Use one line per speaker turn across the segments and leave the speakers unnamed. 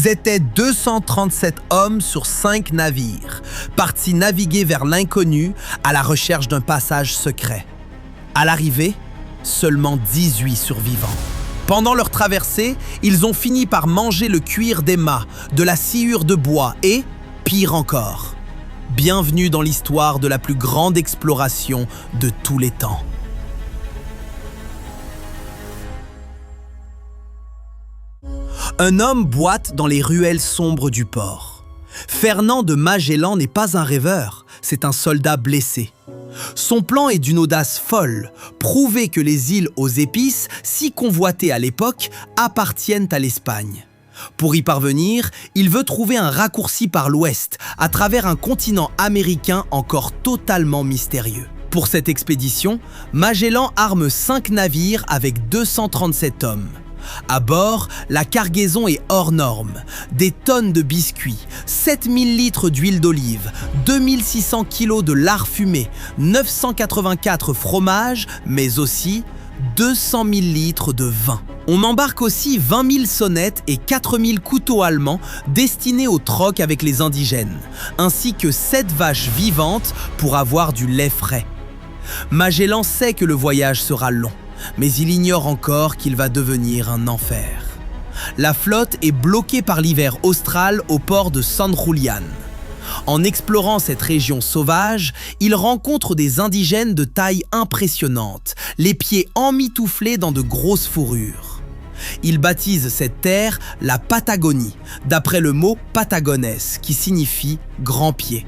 Ils étaient 237 hommes sur 5 navires, partis naviguer vers l'inconnu à la recherche d'un passage secret. À l'arrivée, seulement 18 survivants. Pendant leur traversée, ils ont fini par manger le cuir des mâts, de la sciure de bois et, pire encore, bienvenue dans l'histoire de la plus grande exploration de tous les temps. Un homme boite dans les ruelles sombres du port. Fernand de Magellan n'est pas un rêveur, c'est un soldat blessé. Son plan est d'une audace folle, prouver que les îles aux épices, si convoitées à l'époque, appartiennent à l'Espagne. Pour y parvenir, il veut trouver un raccourci par l'ouest, à travers un continent américain encore totalement mystérieux. Pour cette expédition, Magellan arme 5 navires avec 237 hommes. À bord, la cargaison est hors norme. Des tonnes de biscuits, 7000 litres d'huile d'olive, 2600 kilos de lard fumé, 984 fromages, mais aussi 200 000 litres de vin. On embarque aussi 20 000 sonnettes et 4 000 couteaux allemands destinés au troc avec les indigènes, ainsi que 7 vaches vivantes pour avoir du lait frais. Magellan sait que le voyage sera long, mais il ignore encore qu'il va devenir un enfer. La flotte est bloquée par l'hiver austral au port de San Julián. En explorant cette région sauvage, il rencontre des indigènes de taille impressionnante, les pieds emmitouflés dans de grosses fourrures. Il baptise cette terre la Patagonie, d'après le mot patagones, qui signifie grand pied.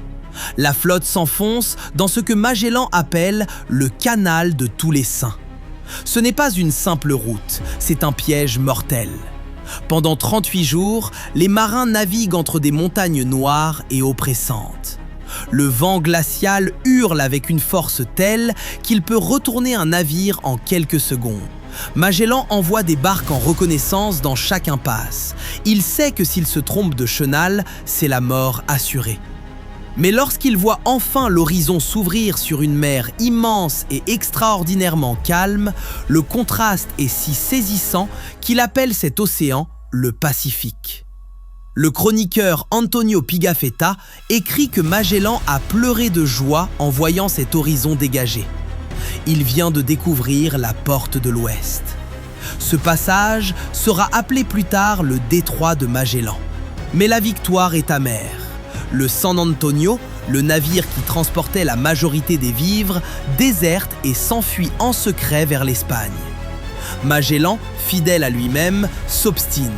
La flotte s'enfonce dans ce que Magellan appelle le canal de tous les saints. Ce n'est pas une simple route, c'est un piège mortel. Pendant 38 jours, les marins naviguent entre des montagnes noires et oppressantes. Le vent glacial hurle avec une force telle qu'il peut retourner un navire en quelques secondes. Magellan envoie des barques en reconnaissance dans chaque impasse. Il sait que s'il se trompe de chenal, c'est la mort assurée. Mais lorsqu'il voit enfin l'horizon s'ouvrir sur une mer immense et extraordinairement calme, le contraste est si saisissant qu'il appelle cet océan le Pacifique. Le chroniqueur Antonio Pigafetta écrit que Magellan a pleuré de joie en voyant cet horizon dégagé. Il vient de découvrir la porte de l'Ouest. Ce passage sera appelé plus tard le détroit de Magellan. Mais la victoire est amère. Le San Antonio, le navire qui transportait la majorité des vivres, déserte et s'enfuit en secret vers l'Espagne. Magellan, fidèle à lui-même, s'obstine.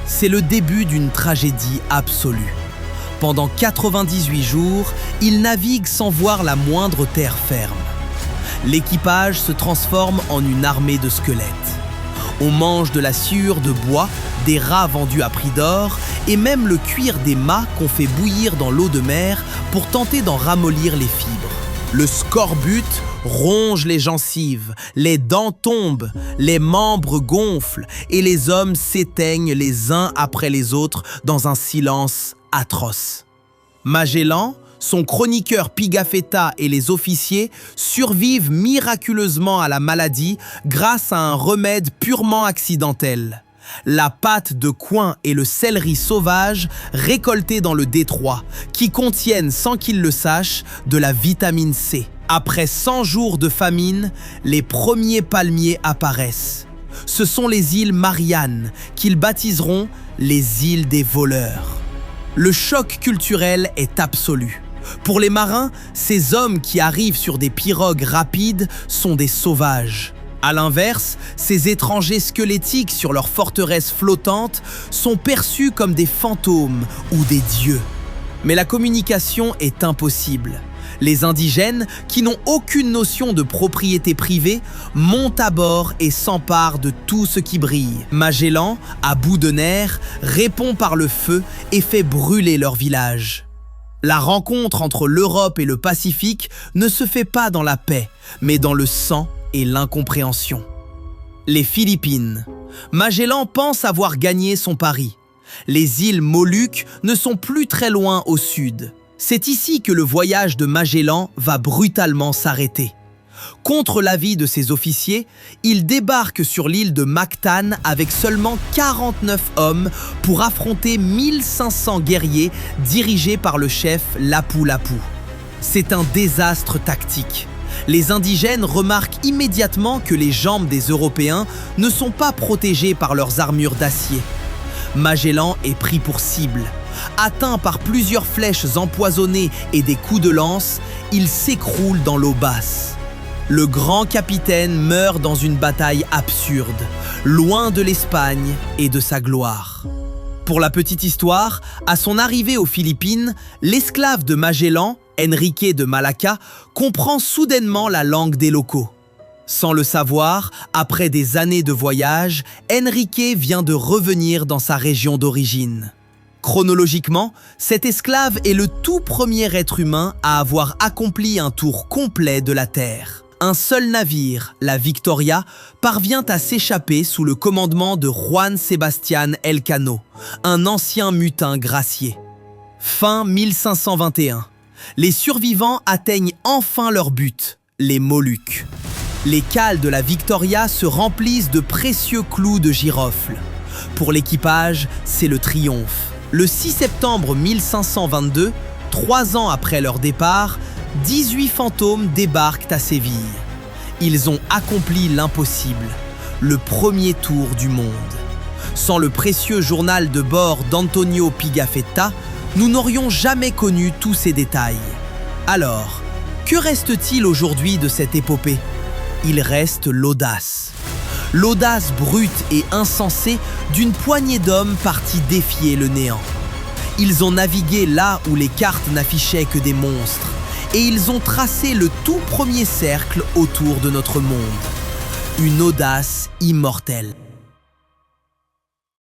C'est le début d'une tragédie absolue. Pendant 98 jours, il navigue sans voir la moindre terre ferme. L'équipage se transforme en une armée de squelettes. On mange de la sciure de bois, des rats vendus à prix d'or et même le cuir des mâts qu'on fait bouillir dans l'eau de mer pour tenter d'en ramollir les fibres. Le scorbut ronge les gencives, les dents tombent, les membres gonflent et les hommes s'éteignent les uns après les autres dans un silence atroce. Magellan, son chroniqueur Pigafetta et les officiers survivent miraculeusement à la maladie grâce à un remède purement accidentel. La pâte de coing et le céleri sauvage récoltés dans le détroit, qui contiennent, sans qu'ils le sachent, de la vitamine C. Après 100 jours de famine, les premiers palmiers apparaissent. Ce sont les îles Mariannes, qu'ils baptiseront les îles des voleurs. Le choc culturel est absolu. Pour les marins, ces hommes qui arrivent sur des pirogues rapides sont des sauvages. À l'inverse, ces étrangers squelettiques sur leurs forteresses flottantes sont perçus comme des fantômes ou des dieux. Mais la communication est impossible. Les indigènes, qui n'ont aucune notion de propriété privée, montent à bord et s'emparent de tout ce qui brille. Magellan, à bout de nerfs, répond par le feu et fait brûler leur village. La rencontre entre l'Europe et le Pacifique ne se fait pas dans la paix, mais dans le sang et l'incompréhension. Les Philippines. Magellan pense avoir gagné son pari. Les îles Moluques ne sont plus très loin au sud. C'est ici que le voyage de Magellan va brutalement s'arrêter. Contre l'avis de ses officiers, il débarque sur l'île de Mactan avec seulement 49 hommes pour affronter 1500 guerriers dirigés par le chef Lapu-Lapu. C'est un désastre tactique. Les indigènes remarquent immédiatement que les jambes des Européens ne sont pas protégées par leurs armures d'acier. Magellan est pris pour cible. Atteint par plusieurs flèches empoisonnées et des coups de lance, il s'écroule dans l'eau basse. Le grand capitaine meurt dans une bataille absurde, loin de l'Espagne et de sa gloire. Pour la petite histoire, à son arrivée aux Philippines, l'esclave de Magellan, Enrique de Malacca, comprend soudainement la langue des locaux. Sans le savoir, après des années de voyage, Enrique vient de revenir dans sa région d'origine. Chronologiquement, cet esclave est le tout premier être humain à avoir accompli un tour complet de la Terre. Un seul navire, la Victoria, parvient à s'échapper sous le commandement de Juan Sebastián Elcano, un ancien mutin gracié. Fin 1521. Les survivants atteignent enfin leur but, les Moluques. Les cales de la Victoria se remplissent de précieux clous de girofle. Pour l'équipage, c'est le triomphe. Le 6 septembre 1522, 3 ans après leur départ, 18 fantômes débarquent à Séville. Ils ont accompli l'impossible, le premier tour du monde. Sans le précieux journal de bord d'Antonio Pigafetta, nous n'aurions jamais connu tous ces détails. Alors, que reste-t-il aujourd'hui de cette épopée ? Il reste l'audace. L'audace brute et insensée d'une poignée d'hommes partis défier le néant. Ils ont navigué là où les cartes n'affichaient que des monstres, et ils ont tracé le tout premier cercle autour de notre monde. Une audace immortelle.